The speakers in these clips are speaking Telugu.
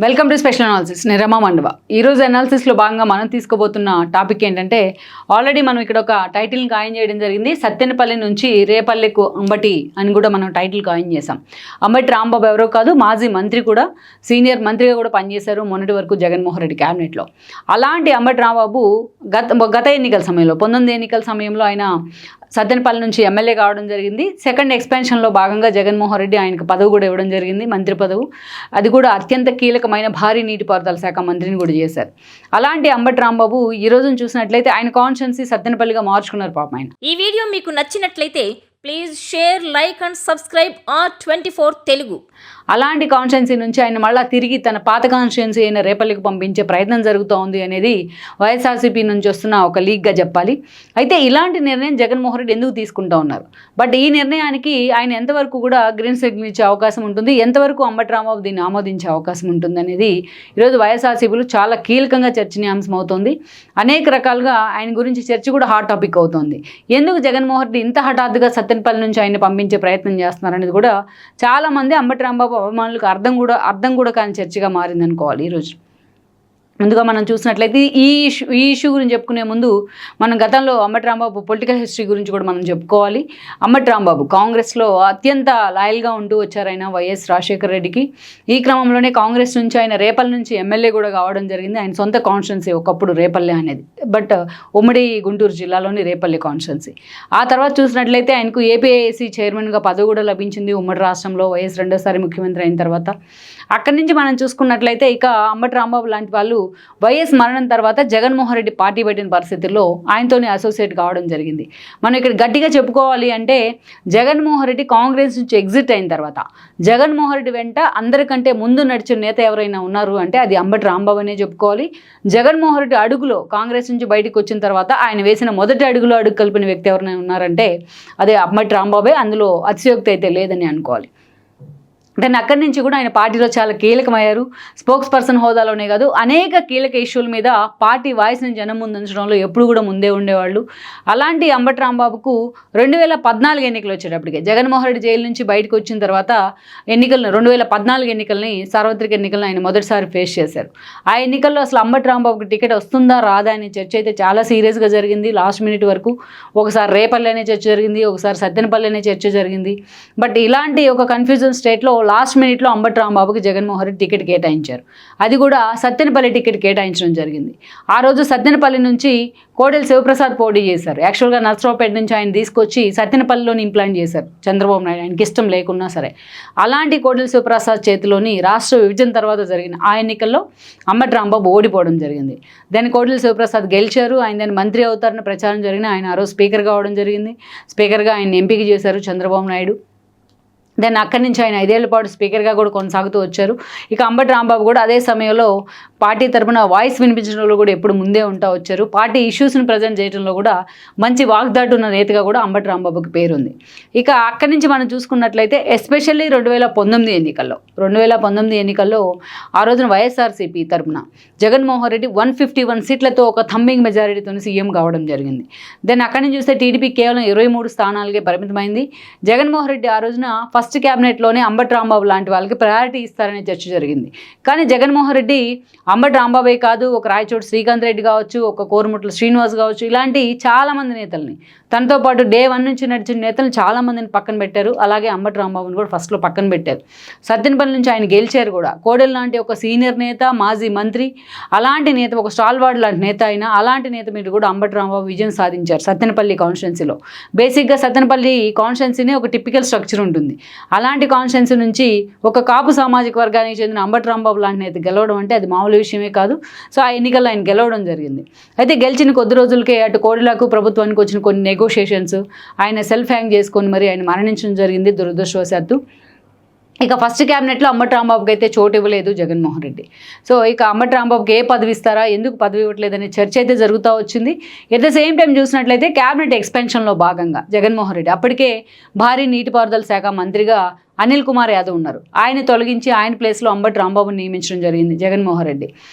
వెల్కమ్ టు స్పెషల్ అనాలిసిస్ నేను రమా మండవ. ఈరోజు అనాలిసిస్లో భాగంగా మనం తీసుకోబోతున్న టాపిక్ ఏంటంటే, ఆల్రెడీ మనం ఇక్కడ ఒక టైటిల్ని కాయిన్ చేయడం జరిగింది. సత్తెనపల్లి నుంచి రేపల్లెకు అంబటి అని కూడా మనం టైటిల్ కాయిన్ చేసాం. అంబటి రాంబాబు ఎవరో కాదు, మాజీ మంత్రి కూడా, సీనియర్ మంత్రిగా కూడా పనిచేశారు మొన్నటి వరకు జగన్మోహన్ రెడ్డి క్యాబినెట్లో. అలాంటి అంబటి రాంబాబు గత ఎన్నికల సమయంలో 19 ఎన్నికల సమయంలో ఆయన సత్తెనపల్లి నుంచి ఎమ్మెల్యే కావడం జరిగింది. సెకండ్ ఎక్స్పాన్షన్లో భాగంగా జగన్మోహన్ రెడ్డి ఆయనకు పదవి కూడా ఇవ్వడం జరిగింది, మంత్రి పదవి. అది కూడా అత్యంత కీలకమైన భారీ నీటిపారుదల శాఖ మంత్రిని కూడా చేశారు. అలాంటి అంబటి రాంబాబు ఈ రోజును చూసినట్లయితే ఆయన కాన్స్టిట్యున్సీ సత్తెనపల్లిగా మార్చుకున్నారు పాపం ఆయన. ఈ వీడియో మీకు నచ్చినట్లయితే please share, like and subscribe R24 Telugu. అలాంటి కాన్స్టిట్యున్సీ నుంచి ఆయన మళ్ళీ తిరిగి తన పాత కాన్స్టిట్యున్సీ అయిన రేపల్లికి పంపించే ప్రయత్నం జరుగుతూ ఉంది అనేది వైఎస్ఆర్సీపీ నుంచి వస్తున్న ఒక లీక్గా చెప్పాలి. అయితే ఇలాంటి నిర్ణయం జగన్మోహన్ రెడ్డి ఎందుకు తీసుకుంటూ ఉన్నారు? బట్ ఈ నిర్ణయానికి ఆయన ఎంతవరకు కూడా గ్రీన్ సిగ్నల్ ఇచ్చే అవకాశం ఉంటుంది, ఎంతవరకు అంబటి రాంబాబు దీన్ని ఆమోదించే అవకాశం ఉంటుంది అనేది ఈరోజు వైఎస్ఆర్సీపీలో చాలా కీలకంగా చర్చనీయాంశం అవుతుంది. అనేక రకాలుగా ఆయన గురించి చర్చ కూడా హాట్ టాపిక్ అవుతుంది. ఎందుకు జగన్మోహన్ రెడ్డి ఇంత హఠాత్తుగా సత్తెనపల్లి నుంచి ఆయన పంపించే ప్రయత్నం చేస్తున్నారు అనేది కూడా చాలామంది అంబటి రాంబాబు అభిమానులకు అర్థం కూడా కాని చర్చగా మారిందనుకోవాలి ఈరోజు. ముందుగా మనం చూసినట్లయితే ఈ ఇష్యూ గురించి చెప్పుకునే ముందు మనం గతంలో అంబటి రాంబాబు పొలిటికల్ హిస్టరీ గురించి కూడా మనం చెప్పుకోవాలి. అంబటి రాంబాబు కాంగ్రెస్లో అత్యంత లాయల్గా ఉంటూ వచ్చారు ఆయన వైఎస్ రాజశేఖర రెడ్డికి. ఈ క్రమంలోనే కాంగ్రెస్ నుంచి ఆయన రేపల్లి నుంచి ఎమ్మెల్యే కూడా కావడం జరిగింది. ఆయన సొంత కాన్స్టిట్యున్సీ ఒకప్పుడు రేపల్లె అనేది, బట్ ఉమ్మడి గుంటూరు జిల్లాలోని రేపల్లి కాన్స్టిట్యున్సీ. ఆ తర్వాత చూసినట్లయితే ఆయనకు ఏపీఐఏసీ చైర్మన్గా పదవి కూడా లభించింది ఉమ్మడి రాష్ట్రంలో వైఎస్ రెండోసారి ముఖ్యమంత్రి అయిన తర్వాత. అక్కడి నుంచి మనం చూసుకున్నట్లయితే ఇక అంబటి రాంబాబు లాంటి వాళ్ళు వైఎస్ మరణం తర్వాత జగన్మోహన్ రెడ్డి పార్టీ పెట్టిన పరిస్థితుల్లో ఆయనతోనే అసోసియేట్ కావడం జరిగింది. మనం ఇక్కడ గట్టిగా చెప్పుకోవాలి అంటే, జగన్మోహన్ రెడ్డి కాంగ్రెస్ నుంచి ఎగ్జిట్ అయిన తర్వాత జగన్మోహన్ రెడ్డి వెంట అందరికంటే ముందు నడిచిన నేత ఎవరైనా ఉన్నారు అంటే అది అంబటి రాంబాబు అనే చెప్పుకోవాలి. జగన్మోహన్ రెడ్డి అడుగులో కాంగ్రెస్ నుంచి బయటకు వచ్చిన తర్వాత ఆయన వేసిన మొదటి అడుగు కలిపిన వ్యక్తి ఎవరైనా ఉన్నారంటే అదే అంబటి రాంబాబే. అందులో అతిశయోక్తి అయితే లేదని అనుకోవాలి. దాన్ని అక్కడి నుంచి కూడా ఆయన పార్టీలో చాలా కీలకమయ్యారు. స్పోక్స్ పర్సన్ హోదాలోనే కాదు, అనేక కీలక ఇష్యూల మీద పార్టీ వాయిస్ని జనం ముందు ఉంచడంలో ఎప్పుడు కూడా ముందే ఉండేవాళ్ళు. అలాంటి అంబటి రాంబాబుకు 2014 ఎన్నికలు వచ్చేటప్పటికే జగన్మోహన్ రెడ్డి జైలు నుంచి బయటకు వచ్చిన తర్వాత 2014 ఎన్నికల్ని, సార్వత్రిక ఎన్నికలను ఆయన మొదటిసారి ఫేస్ చేశారు. ఆ ఎన్నికల్లో అసలు అంబటి రాంబాబుకి టికెట్ వస్తుందా రాదా అనే చర్చ అయితే చాలా సీరియస్గా జరిగింది. లాస్ట్ మినిట్ వరకు ఒకసారి రేపల్లి అనే చర్చ జరిగింది, ఒకసారి సత్తెనపల్లి అనే చర్చ జరిగింది. బట్ ఇలాంటి ఒక కన్ఫ్యూజన్ స్టేట్లో లాస్ట్ మినిట్లో అంబటి రాంబాబుకి జగన్మోహన్ రెడ్డి టికెట్ కేటాయించారు. అది కూడా సత్తెనపల్లి టికెట్ కేటాయించడం జరిగింది. ఆ రోజు సత్తెనపల్లి నుంచి కోడెల శివప్రసాద్ పోటీ చేశారు. యాక్చువల్గా నర్సరావుపేట నుంచి ఆయన తీసుకొచ్చి సత్తెనపల్లిలోని ఇంప్లాంట్ చేశారు చంద్రబాబు నాయుడు, ఆయనకి ఇష్టం లేకున్నా సరే. అలాంటి కోడెల శివప్రసాద్ చేతిలోని రాష్ట్ర విభజన తర్వాత జరిగిన ఆ ఎన్నికల్లో అంబటి రాంబాబు ఓడిపోవడం జరిగింది. దాన్ని కోడెల శివప్రసాద్ గెలిచారు. ఆయన దాన్ని మంత్రి అవుతారని ప్రచారం జరిగిన ఆయన ఆ రోజు స్పీకర్ కావడం జరిగింది. స్పీకర్గా ఆయన ఎంపిక చేశారు చంద్రబాబు నాయుడు. దాన్ని అక్కడి నుంచి ఆయన 5 ఏళ్ల పాటు స్పీకర్గా కూడా కొనసాగుతూ వచ్చారు. ఇక అంబటి రాంబాబు కూడా అదే సమయంలో పార్టీ తరఫున వాయిస్ వినిపించడంలో కూడా ఎప్పుడు ముందే ఉంటా వచ్చారు. పార్టీ ఇష్యూస్ని ప్రజెంట్ చేయడంలో కూడా మంచి వాగ్దాటు ఉన్న నేతగా కూడా అంబటి రాంబాబుకి పేరుంది. ఇక అక్కడి నుంచి మనం చూసుకున్నట్లయితే ఎస్పెషల్లీ 2019 ఎన్నికల్లో ఆ రోజున వైఎస్ఆర్సీపీ తరఫున జగన్మోహన్ రెడ్డి 151 సీట్లతో ఒక థంబింగ్ మెజారిటీతో సీఎం కావడం జరిగింది. దాన్ని అక్కడి నుంచి చూస్తే టీడీపీ కేవలం 23 స్థానాలకే పరిమితమైంది. జగన్మోహన్ రెడ్డి ఆ రోజున ఫస్ట్ క్యాబినెట్లోనే అంబటి రాంబాబు లాంటి వాళ్ళకి ప్రయారిటీ ఇస్తారనే చర్చ జరిగింది. కానీ జగన్మోహన్ రెడ్డి అంబటి రాంబాబే కాదు, ఒక రాయచోటి శ్రీకాంత్ రెడ్డి కావచ్చు, ఒక కోరుముట్ల శ్రీనివాస్ కావచ్చు, ఇలాంటి చాలామంది నేతల్ని, తనతో పాటు డే 1 నుంచి నడిచిన నేతలు చాలామందిని పక్కన పెట్టారు. అలాగే అంబటి రాంబాబుని కూడా ఫస్ట్లో పక్కన పెట్టారు. సత్తెనపల్లి నుంచి ఆయన గెలిచారు కూడా. కోడెల లాంటి ఒక సీనియర్ నేత, మాజీ మంత్రి, అలాంటి నేత, ఒక స్టాల్వార్డ్ లాంటి నేత అయినా అలాంటి నేత మీద కూడా అంబటి రాంబాబు విజయం సాధించారు సత్తెనపల్లి కాన్స్టిట్యున్సీలో. బేసిక్గా సత్తెనపల్లి కాన్స్టిట్యున్సీనే ఒక టిపికల్ స్ట్రక్చర్ ఉంటుంది. అలాంటి కాన్స్టిట్యున్సీ నుంచి ఒక కాపు సామాజిక వర్గానికి చెందిన అంబటి రాంబాబు లాంటి నేత గెలవడం అంటే అది మామూలు విషయమే కాదు. సో ఆ ఎన్నికల్లో ఆయన గెలవడం జరిగింది. అయితే గెలిచిన కొద్ది రోజులకే అటు కోడెలకు ప్రభుత్వానికి వచ్చిన కొన్ని నెగోషియేషన్స్, ఆయన సెల్ఫ్ హ్యాంగ్ చేసుకొని మరి ఆయన మరణించడం జరిగింది దురదృష్టవశాత్తు. ఇక ఫస్ట్ క్యాబినెట్లో అంబటి రాంబాబుకి అయితే చోటు ఇవ్వలేదు జగన్మోహన్ రెడ్డి. సో ఇక అంబటి రాంబాబుకి ఏ పదవి ఇస్తారా, ఎందుకు పదవి ఇవ్వట్లేదనే చర్చ అయితే జరుగుతూ వచ్చింది. ఎట్ ద సేమ్ టైం చూసినట్లయితే క్యాబినెట్ ఎక్స్పెన్షన్లో భాగంగా జగన్మోహన్ రెడ్డి అప్పటికే భారీ నీటిపారుదల శాఖ మంత్రిగా అనిల్ కుమార్ యాదవ్ ఉన్నారు. ఆయన తొలగించి ఆయన ప్లేస్లో అంబటి రాంబాబుని నియమించడం జరిగింది జగన్మోహన్ రెడ్డి.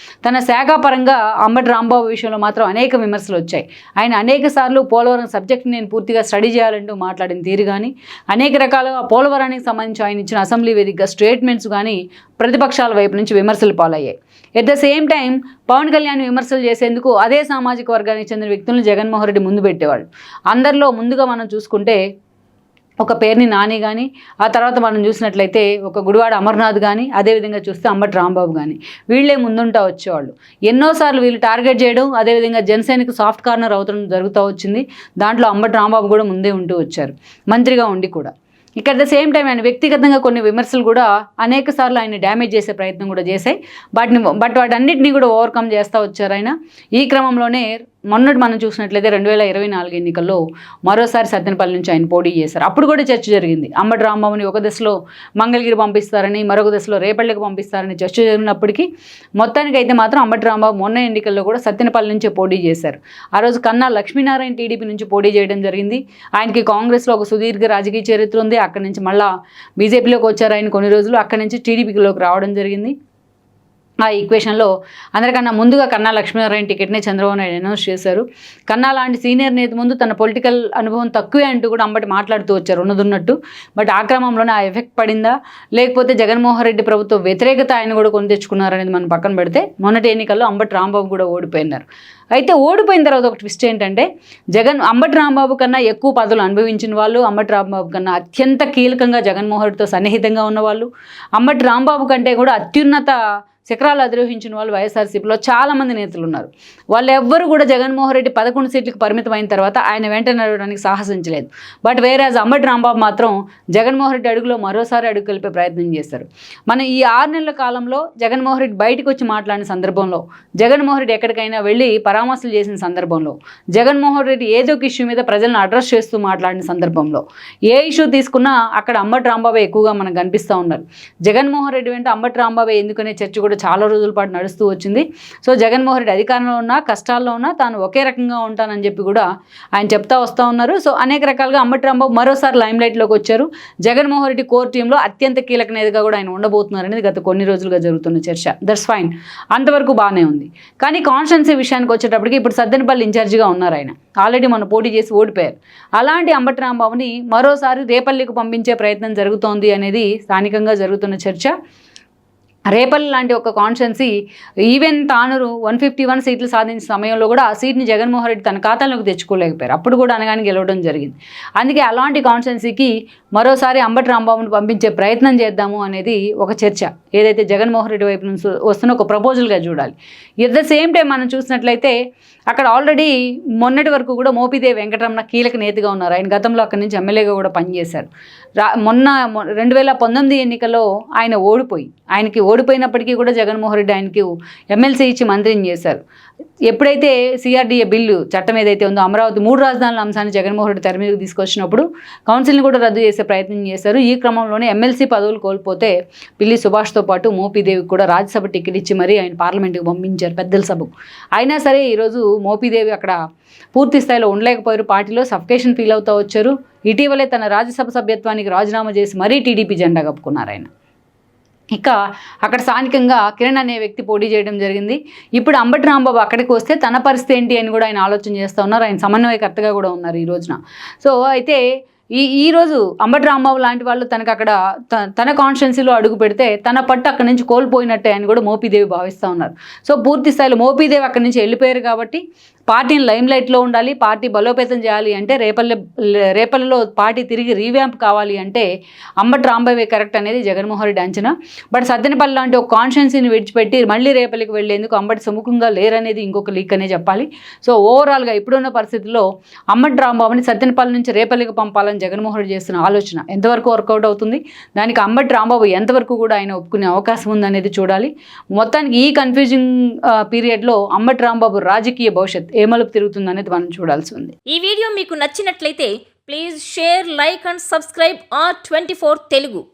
తన శాఖ పరంగా అంబటి రాంబాబు విషయంలో మాత్రం అనేక విమర్శలు వచ్చాయి. ఆయన అనేక సార్లు పోలవరం సబ్జెక్ట్ని నేను పూర్తిగా స్టడీ చేయాలంటూ మాట్లాడిన తీరు కానీ, అనేక రకాలుగా పోలవరానికి సంబంధించి ఆయన ఇచ్చిన అసెంబ్లీ వేదికగా స్టేట్మెంట్స్ కానీ ప్రతిపక్షాల వైపు నుంచి విమర్శలు పాలయ్యాయి. At the same time Pawan Kalyan విమర్శలు చేసేందుకు అదే సామాజిక వర్గానికి చెందిన వ్యక్తులను జగన్మోహన్ రెడ్డి ముందు పెట్టేవాళ్ళు. అందరిలో ముందుగా మనం చూసుకుంటే ఒక పేరుని నాని కానీ, ఆ తర్వాత మనం చూసినట్లయితే ఒక గుడివాడ అమర్నాథ్ కానీ, అదేవిధంగా చూస్తే అంబటి రాంబాబు కానీ, వీళ్ళే ముందుంటా వచ్చేవాళ్ళు. ఎన్నోసార్లు వీళ్ళు టార్గెట్ చేయడం, అదేవిధంగా జనసేనకు సాఫ్ట్ కార్నర్ అవుతడం జరుగుతూ వచ్చింది. దాంట్లో అంబటి రాంబాబు కూడా ముందే ఉంటూ వచ్చారు, మంత్రిగా ఉండి కూడా. ఇక అట్ ద సేమ్ టైం ఆయన వ్యక్తిగతంగా కొన్ని విమర్శలు కూడా అనేక సార్లు ఆయన డ్యామేజ్ చేసే ప్రయత్నం కూడా చేశాయి. వాటన్నిటిని కూడా ఓవర్కమ్ చేస్తూ వచ్చారు ఆయన. ఈ క్రమంలోనే మొన్నటి మనం చూసినట్లయితే 2024 ఎన్నికల్లో మరోసారి సత్తెనపల్లి నుంచి ఆయన పోటీ చేశారు. అప్పుడు కూడా చర్చ జరిగింది. అంబటి రాంబాబుని ఒక దశలో మంగళగిరి పంపిస్తారని, మరొక దశలో రేపల్లికి పంపిస్తారని చర్చ జరిగినప్పటికీ మొత్తానికి అయితే మాత్రం అంబటి రాంబాబు మొన్న ఎన్నికల్లో కూడా సత్తెనపల్లి నుంచే పోటీ చేశారు. ఆ రోజు కన్నా లక్ష్మీనారాయణ టీడీపీ నుంచి పోటీ చేయడం జరిగింది. ఆయనకి కాంగ్రెస్లో ఒక సుదీర్ఘ రాజకీయ చరిత్ర ఉంది. అక్కడి నుంచి మళ్ళీ బీజేపీలోకి వచ్చారు ఆయన కొన్ని రోజులు. అక్కడి నుంచి టీడీపీలోకి రావడం జరిగింది. ఆ ఈక్వేషన్లో అందరికన్నా ముందుగా కన్నా లక్ష్మీనారాయణ టికెట్నే చంద్రబాబు నాయుడు అనౌన్స్ చేశారు. కన్నా లాంటి సీనియర్ నేత ముందు తన పొలిటికల్ అనుభవం తక్కువే అంటూ కూడా అంబటి మాట్లాడుతూ వచ్చారు ఉన్నదున్నట్టు. బట్ ఆ క్రమంలోనే ఆ ఎఫెక్ట్ పడిందా, లేకపోతే జగన్మోహన్ రెడ్డి ప్రభుత్వ వ్యతిరేకత ఆయన కూడా కొని తెచ్చుకున్నారనేది మనం పక్కన పెడితే మొన్నటి ఎన్నికల్లో అంబటి రాంబాబు కూడా ఓడిపోయినారు. అయితే ఓడిపోయిన తర్వాత ఒక ట్విస్ట్ ఏంటంటే అంబటి రాంబాబు కన్నా ఎక్కువ పదవులు అనుభవించిన వాళ్ళు, అంబటి రాంబాబు కన్నా అత్యంత కీలకంగా జగన్మోహన్ రెడ్డితో సన్నిహితంగా ఉన్నవాళ్ళు, అంబటి రాంబాబు కంటే కూడా అత్యున్నత శిఖరాలు అధిరోహించిన వాళ్ళు వైఎస్ఆర్సీపీలో చాలామంది నేతలు ఉన్నారు. వాళ్ళు ఎవ్వరూ కూడా జగన్మోహన్ రెడ్డి 11 సీట్లకు పరిమితమైన తర్వాత ఆయన వెంట నడవడానికి సాహసించలేదు. బట్ వేరేజ్ అంబటి రాంబాబు మాత్రం జగన్మోహన్ రెడ్డి అడుగులో మరోసారి అడుగు కలిపే ప్రయత్నం చేశారు. మనం ఈ 6 నెలల కాలంలో జగన్మోహన్ రెడ్డి బయటకు వచ్చి మాట్లాడిన సందర్భంలో, జగన్మోహన్ రెడ్డి ఎక్కడికైనా వెళ్ళి పరామర్శలు చేసిన సందర్భంలో, జగన్మోహన్ రెడ్డి ఏదో ఒక ఇష్యూ మీద ప్రజలను అడ్రస్ చేస్తూ మాట్లాడిన సందర్భంలో, ఏ ఇష్యూ తీసుకున్నా అక్కడ అంబటి రాంబాబే ఎక్కువగా మనకు కనిపిస్తూ ఉన్నారు. జగన్మోహన్ రెడ్డి వెంట అంబటి రాంబాబే ఎందుకనే చర్చ కూడా చాలా రోజుల పాటు నడుస్తూ వచ్చింది. సో జగన్మోహన్ రెడ్డి అధికారంలో ఉన్నా, కష్టాల్లో ఉన్నా తాను ఒకే రకంగా ఉంటానని చెప్పి కూడా ఆయన చెప్తా వస్తూ ఉన్నారు. సో అనేక రకాలుగా అంబటి రాంబాబు మరోసారి లైమ్లైట్లోకి వచ్చారు. జగన్మోహన్ రెడ్డి కోర్ టీంలో అత్యంత కీలక నేతగా కూడా ఆయన ఉండబోతున్నారు అనేది గత కొన్ని రోజులుగా జరుగుతున్న చర్చ. దట్స్ ఫైన్, అంతవరకు బాగానే ఉంది. కానీ కాన్స్టిట్యున్సీ విషయానికి వచ్చేటప్పటికి ఇప్పుడు సత్తెనపల్లి ఇన్ఛార్జిగా ఉన్నారు ఆయన. ఆల్రెడీ మనం పోటీ చేసి ఓడిపోయారు. అలాంటి అంబటి రాంబాబుని మరోసారి రేపల్లికి పంపించే ప్రయత్నం జరుగుతోంది అనేది స్థానికంగా జరుగుతున్న చర్చ. రేపల్లి లాంటి ఒక కాన్స్టిట్యున్సీ ఈవెన్ తాను 151 సీట్లు సాధించిన సమయంలో కూడా ఆ సీట్ని జగన్మోహన్ రెడ్డి తన ఖాతాలోకి తెచ్చుకోలేకపోయారు. అప్పుడు కూడా అనగానే గెలవడం జరిగింది. అందుకే అలాంటి కాన్స్టిట్యున్సీకి మరోసారి అంబటి రాంబాబుని పంపించే ప్రయత్నం చేద్దాము అనేది ఒక చర్చ, ఏదైతే జగన్మోహన్ రెడ్డి వైపు నుంచి వస్తున్న ఒక ప్రపోజల్గా చూడాలి. ఎట్ ద సేమ్ టైం మనం చూసినట్లయితే అక్కడ ఆల్రెడీ మొన్నటి వరకు కూడా మోపిదేవి వెంకటరమణ కీలక నేతగా ఉన్నారు. ఆయన గతంలో అక్కడి నుంచి ఎమ్మెల్యేగా కూడా పనిచేశారు. మొన్న 2019 ఎన్నికల్లో ఆయన ఆయనకి ఓడిపోయినప్పటికీ కూడా జగన్మోహన్ రెడ్డి ఆయనకి ఎమ్మెల్సీ ఇచ్చి మంత్రిని చేశారు. ఎప్పుడైతే సిఆర్డీఏ బిల్లు చట్టం ఏదైతే ఉందో అమరావతి 3 రాజధానుల అంశాన్ని జగన్మోహన్ రెడ్డి తెర మీదకి తీసుకొచ్చినప్పుడు కౌన్సిల్ని కూడా రద్దు చేసే ప్రయత్నం చేశారు. ఈ క్రమంలోనే ఎమ్మెల్సీ పదవులు కోల్పోతే పిల్లి సుభాష్తో పాటు మోపిదేవికి కూడా రాజ్యసభ టికెట్ ఇచ్చి మరీ ఆయన పార్లమెంట్కి పంపించారు, పెద్దల సభకు. అయినా సరే ఈరోజు మోపిదేవి అక్కడ పూర్తి స్థాయిలో ఉండలేకపోయారు. పార్టీలో సఫికేషన్ ఫీల్ అవుతూ వచ్చారు. ఇటీవలే తన రాజ్యసభ సభ్యత్వానికి రాజీనామా చేసి మరీ టీడీపీ జెండా కప్పుకున్నారు ఆయన. ఇక అక్కడ స్థానికంగా కిరణ్ అనే వ్యక్తి పోటీ చేయడం జరిగింది. ఇప్పుడు అంబటి రాంబాబు అక్కడికి వస్తే తన పరిస్థితి ఏంటి అని కూడా ఆయన ఆలోచన చేస్తూ ఉన్నారు. ఆయన సమన్వయకర్తగా కూడా ఉన్నారు ఈ రోజున. సో అయితే ఈరోజు అంబటి రాంబాబు లాంటి వాళ్ళు తనకు అక్కడ తన కాన్స్టిట్యున్సీలో అడుగు పెడితే తన పట్టు అక్కడి నుంచి కోల్పోయినట్టే అని కూడా మోపిదేవి భావిస్తూ ఉన్నారు. సో పూర్తి స్థాయిలో మోపిదేవి అక్కడి నుంచి వెళ్ళిపోయారు కాబట్టి పార్టీని లైమ్లైట్లో ఉండాలి, పార్టీ బలోపేతం చేయాలి అంటే రేపల్లిలో పార్టీ తిరిగి రీవ్యాంప్ కావాలి అంటే అంబటి రాంబాబే కరెక్ట్ అనేది జగన్మోహన్ రెడ్డి అంచనా. బట్ సత్తెనపల్లి లాంటి ఒక కాన్స్టిట్యున్సీని విడిచిపెట్టి మళ్ళీ రేపల్లికి వెళ్ళేందుకు అంబటి సుముఖంగా లేరనేది ఇంకొక లీక్ అనే చెప్పాలి. సో ఓవరాల్గా ఇప్పుడున్న పరిస్థితుల్లో అంబటి రాంబాబుని సత్తెనపల్లి నుంచి రేపల్లికి పంపాలని జగన్మోహన్ రెడ్డి చేస్తున్న ఆలోచన ఎంతవరకు వర్కౌట్ అవుతుంది, దానికి అంబటి రాంబాబు ఎంతవరకు కూడా ఆయన ఒప్పుకునే అవకాశం ఉందనేది చూడాలి. మొత్తానికి ఈ కన్ఫ్యూజింగ్ పీరియడ్లో అంబటి రాంబాబు రాజకీయ భవిష్యత్ ఏ మలుపు తిరుగుతుంది అనేది మనం చూడాల్సి ఉంది. ఈ వీడియో మీకు నచ్చినట్లయితే please share, like and subscribe R24 Telugu.